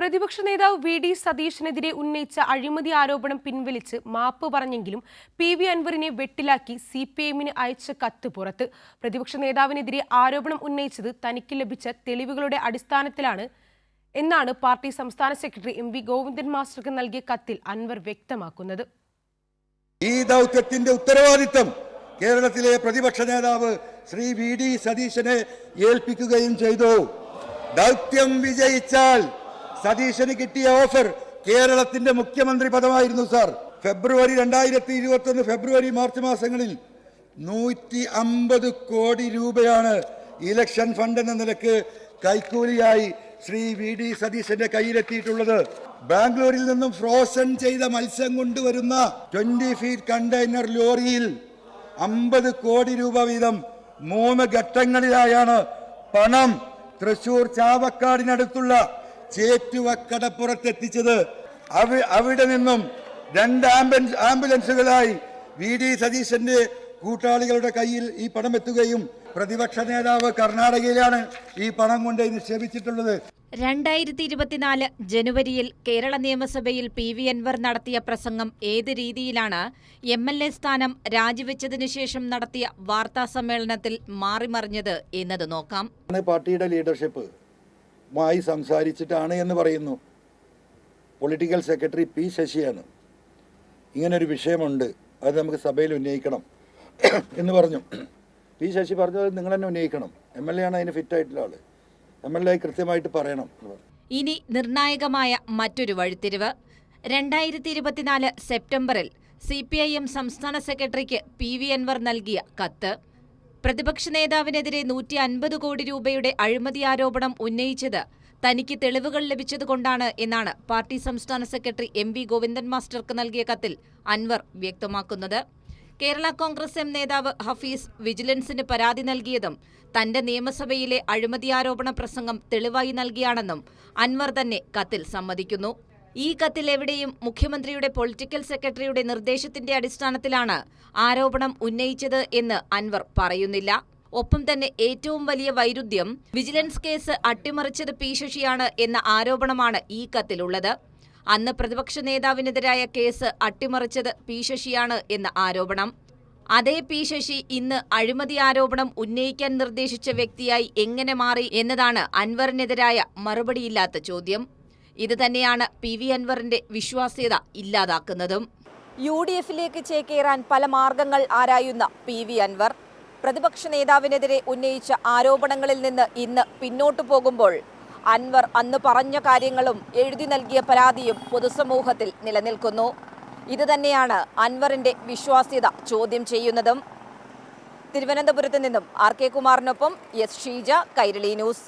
പ്രതിപക്ഷ നേതാവ് വി.ഡി. സതീശനെതിരെ ഉന്നയിച്ച അഴിമതി ആരോപണം പിൻവലിച്ച് മാപ്പ് പറഞ്ഞെങ്കിലും പി.വി. അൻവറിനെ വെട്ടിലാക്കി CPI-ന് അയച്ച കത്ത് പുറത്ത്. പ്രതിപക്ഷ നേതാവിനെതിരെ ആരോപണം ഉന്നയിച്ചത് തനിക്ക് ലഭിച്ച തെളിവുകളുടെ അടിസ്ഥാനത്തിലാണ് എന്നാണ് പാർട്ടി സംസ്ഥാന സെക്രട്ടറി MV ഗോവിന്ദൻ മാസ്റ്റർക്ക് നൽകിയ കത്തിൽ അൻവർ വ്യക്തമാക്കുന്നത്. ഈ ദൗത്യത്തിന്റെ ഉത്തരവാദിത്തം കേരളത്തിലെ പ്രതിപക്ഷ നേതാവ് ശ്രീ വി.ഡി. സതീശനെ ഏൽപ്പിക്കുകയും ചെയ്തു. ദൗത്യം വിജയിച്ചാൽ സതീശന് കിട്ടിയ ഓഫർ കേരളത്തിന്റെ മുഖ്യമന്ത്രി പദമായിരുന്നു സാർ. ഫെബ്രുവരി 2021 ഫെബ്രുവരി മാർച്ച് മാസങ്ങളിൽ 150 കോടി രൂപയാണ് ഇലക്ഷൻ ഫണ്ട് എന്ന നിലക്ക് കൈക്കൂലിയായി ശ്രീ വി.ഡി. സതീശന്റെ കയ്യിലെത്തിയിട്ടുള്ളത്. ബാംഗ്ലൂരിൽ നിന്നും ഫ്രോസൺ ചെയ്ത മത്സ്യം കൊണ്ടുവരുന്ന 20 ഫീറ്റ് കണ്ടെയ്നർ ലോറിയിൽ 50 കോടി രൂപ വീതം 3 ഘട്ടങ്ങളിലായാണ് പണം തൃശൂർ ചാവക്കാടിനടുത്തുള്ള ചേറ്റുവക്കടപ്പുറത്തെത്തിച്ചത്. അവിടെ നിന്നും 2 ആംബുലൻസുകളായി വി.ഡി. സതീശന്റെ കൂട്ടാളികളുടെ കയ്യിൽ ഈ പണം എത്തുകയും പ്രതിപക്ഷ നേതാവ് കർണാടകയിലാണ് ഈ പണം കൊണ്ട് നിക്ഷേപിച്ചിട്ടുള്ളത്. 2024 ജനുവരിയിൽ കേരള നിയമസഭയിൽ പി.വി. അൻവർ നടത്തിയ പ്രസംഗം ഏത് രീതിയിലാണ് MLA സ്ഥാനം രാജിവെച്ചതിനു ശേഷം നടത്തിയ വാർത്താ സമ്മേളനത്തിൽ മാറിമറിഞ്ഞത് എന്നത് നോക്കാം. പാർട്ടിയുടെ ലീഡർഷിപ്പ് മായി സംസാരിച്ചിട്ടാണ് എന്ന് പറയുന്നു. Political secretary P. ശശിയാണ് ഇങ്ങനൊരു വിഷയമുണ്ട്, അത് നമുക്ക് സഭയിൽ ഉന്നയിക്കണം എന്ന് പറഞ്ഞു. P. ശശി പറഞ്ഞത് നിങ്ങൾ തന്നെ ഉന്നയിക്കണം, MLA ആണ് അതിന് ഫിറ്റായിട്ടുള്ള ആള്, MLA കൃത്യമായിട്ട് പറയണം. ഇനി നിർണായകമായ മറ്റൊരു വഴിത്തിരിവ്. 2024 സെപ്റ്റംബറിൽ CPIM സംസ്ഥാന സെക്രട്ടറിക്ക് പി.വി. അൻവർ നൽകിയ കത്ത്. പ്രതിപക്ഷ നേതാവിനെതിരെ 150 കോടി രൂപയുടെ അഴിമതി ആരോപണം ഉന്നയിച്ചത് തനിക്ക് തെളിവുകൾ ലഭിച്ചതുകൊണ്ടാണ് എന്നാണ് പാർട്ടി സംസ്ഥാന സെക്രട്ടറി MV ഗോവിന്ദൻ മാസ്റ്റർക്ക് നൽകിയ കത്തിൽ അൻവർ വ്യക്തമാക്കുന്നത്. കേരള കോൺഗ്രസ് എം നേതാവ് ഹഫീസ് വിജിലൻസിന് പരാതി നൽകിയതും തന്റെ നിയമസഭയിലെ അഴിമതി ആരോപണ പ്രസംഗം തെളിവായി നൽകിയാണെന്നും അൻവർ തന്നെ കത്തിൽ സമ്മതിക്കുന്നു. ഈ കത്തിൽ എവിടെയും മുഖ്യമന്ത്രിയുടെ പൊളിറ്റിക്കൽ സെക്രട്ടറിയുടെ നിർദ്ദേശത്തിന്റെ അടിസ്ഥാനത്തിലാണ് ആരോപണം ഉന്നയിച്ചത് എന്ന് അൻവർ പറയുന്നില്ല. ഒപ്പം തന്നെ ഏറ്റവും വലിയ വൈരുദ്ധ്യം വിജിലൻസ് കേസ് അട്ടിമറിച്ചത് P. ശശിയാണ് എന്ന ആരോപണമാണ് ഈ കത്തിലുള്ളത്. അന്ന് പ്രതിപക്ഷ നേതാവിനെതിരായ കേസ് അട്ടിമറിച്ചത് P. ശശിയാണ് എന്ന ആരോപണം. അതേ P. ശശി ഇന്ന് അഴിമതി ആരോപണം ഉന്നയിക്കാൻ നിർദ്ദേശിച്ച വ്യക്തിയായി എങ്ങനെ മാറി എന്നതാണ് അൻവറിനെതിരായ മറുപടിയില്ലാത്ത ചോദ്യം. ഇത് തന്നെയാണ് പി.വി. അൻവറിന്റെ വിശ്വാസ്യത ഇല്ലാതാക്കുന്നതും. UDF-ലേക്ക് ചേക്കേറാൻ പല മാർഗങ്ങൾ ആരായുന്ന പി.വി. അൻവർ പ്രതിപക്ഷ നേതാവിനെതിരെ ഉന്നയിച്ച ആരോപണങ്ങളിൽ നിന്ന് ഇന്ന് പിന്നോട്ടു പോകുമ്പോൾ അൻവർ അന്ന് പറഞ്ഞ കാര്യങ്ങളും എഴുതി നൽകിയ പരാതിയും പൊതുസമൂഹത്തിൽ നിലനിൽക്കുന്നു. ഇതുതന്നെയാണ് അൻവറിന്റെ വിശ്വാസ്യത ചോദ്യം ചെയ്യുന്നതും. തിരുവനന്തപുരത്ത് നിന്നും RK കുമാറിനൊപ്പം S. Sheeja, Kairali news.